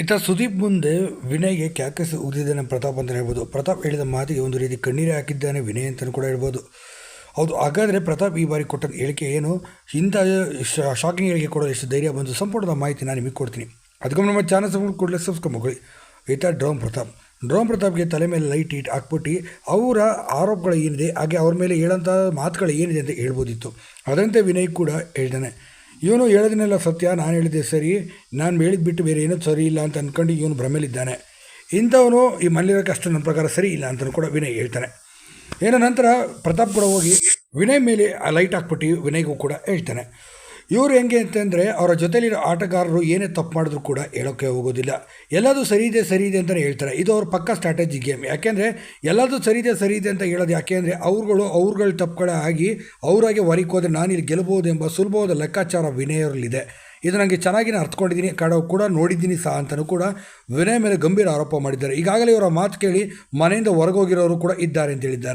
ಇತ್ತ ಸುದೀಪ್ ಮುಂದೆ ವಿನಯ್ಗೆ ಕ್ಯಾಕಸ್ ಉಗಿದಿದ್ದಾನೆ ಪ್ರತಾಪ್ ಅಂತ ಹೇಳ್ಬೋದು. ಪ್ರತಾಪ್ ಹೇಳಿದ ಮಾತಿಗೆ ಒಂದು ರೀತಿ ಕಣ್ಣೀರೇ ಹಾಕಿದ್ದಾನೆ ವಿನಯ್ ಅಂತಲೂ ಕೂಡ ಹೇಳ್ಬೋದು. ಹೌದು, ಹಾಗಾದರೆ ಪ್ರತಾಪ್ ಈ ಬಾರಿ ಕೊಟ್ಟ ಹೇಳಿಕೆ ಏನು, ಇಂಥ ಶಾಕಿಂಗ್ ಹೇಳಿಕೆ ಕೊಡೋದು ಎಷ್ಟು ಧೈರ್ಯ ಬಂದು ಸಂಪೂರ್ಣದ ಮಾಹಿತಿ ನಾನು ನಿಮಗೆ ಕೊಡ್ತೀನಿ. ಅದಕ್ಕೆ ನಮ್ಮ ಚಾನಲ್ ಕೂಡಲೇ ಸಬ್ಸ್ಕ್ರೈಬ್ ಮಾಡಿ. ಈತ ಡ್ರೋನ್ ಪ್ರತಾಪ್ಗೆ ತಲೆ ಮೇಲೆ ಲೈಟ್ ಹಾಕ್ಬಿಟ್ಟು ಅವರ ಆರೋಪಗಳು ಏನಿದೆ ಹಾಗೆ ಅವ್ರ ಮೇಲೆ ಹೇಳೋಂಥ ಮಾತುಗಳು ಏನಿದೆ ಅಂತ ಹೇಳ್ಬೋದಿತ್ತು. ಅದರಂತೆ ವಿನಯ್ ಕೂಡ ಹೇಳ್ತಾನೆ, ಇವನು ಹೇಳೋದನ್ನೆಲ್ಲ ಸತ್ಯ, ನಾನು ಹೇಳಿದ್ದೆ ಸರಿ, ನಾನು ಹೇಳಿದ್ದು ಬಿಟ್ಟು ಬೇರೆ ಏನೂ ಸರಿ ಇಲ್ಲ ಅಂತ ಅಂದ್ಕೊಂಡು ಇವನು ಭ್ರಮೇಲಿದ್ದಾನೆ. ಇಂಥವನು ಈ ಮನೇಲಿರೋಕ್ಕೆ ಅಷ್ಟು ನನ್ನ ಪ್ರಕಾರ ಸರಿ ಇಲ್ಲ ಅಂತಲೂ ಕೂಡ ವಿನಯ್ ಹೇಳ್ತಾನೆ. ಏನೋ ನಂತರ ಪ್ರತಾಪ್ ಕೂಡ ಹೋಗಿ ವಿನಯ್ ಮೇಲೆ ಆ ಲೈಟ್ ಹಾಕ್ಬಿಟ್ಟು ವಿನಯ್ಗೂ ಕೂಡ ಹೇಳ್ತಾನೆ. ಇವರು ಹೆಂಗೆ ಅಂತಂದರೆ ಅವರ ಜೊತೆಲಿರೋ ಆಟಗಾರರು ಏನೇ ತಪ್ಪು ಮಾಡಿದ್ರು ಕೂಡ ಹೇಳೋಕ್ಕೆ ಹೋಗೋದಿಲ್ಲ, ಎಲ್ಲದೂ ಸರಿ ಇದೆ ಅಂತಲೇ ಹೇಳ್ತಾರೆ. ಇದು ಅವ್ರ ಪಕ್ಕ ಸ್ಟ್ರಾಟಜಿ ಗೇಮ್. ಯಾಕೆಂದರೆ ಎಲ್ಲದೂ ಸರಿ ಇದೆ ಅಂತ ಹೇಳೋದು ಯಾಕೆಂದರೆ ಅವ್ರುಗಳ ತಪ್ಪುಗಳ ಆಗಿ ಅವರಾಗೆ ಹೊರಗೆ ಹೋದರೆ ನಾನು ಇಲ್ಲಿ ಗೆಲ್ಬೋದು ಎಂಬ ಸುಲಭವಾದ ಲೆಕ್ಕಾಚಾರ ವಿನಯರಲ್ಲಿದೆ. ಇದು ನನಗೆ ಚೆನ್ನಾಗಿನೇ ಅರ್ಥಕೊಂಡಿದ್ದೀನಿ, ಕೂಡ ನೋಡಿದ್ದೀನಿ ಸಹ ಅಂತಲೂ ಕೂಡ ವಿನಯ್ ಮೇಲೆ ಗಂಭೀರ ಆರೋಪ ಮಾಡಿದ್ದಾರೆ. ಈಗಾಗಲೇ ಇವರ ಮಾತು ಕೇಳಿ ಮನೆಯಿಂದ ಹೊರಗೋಗಿರೋರು ಕೂಡ ಇದ್ದಾರೆ ಅಂತ ಹೇಳಿದ್ದಾರೆ.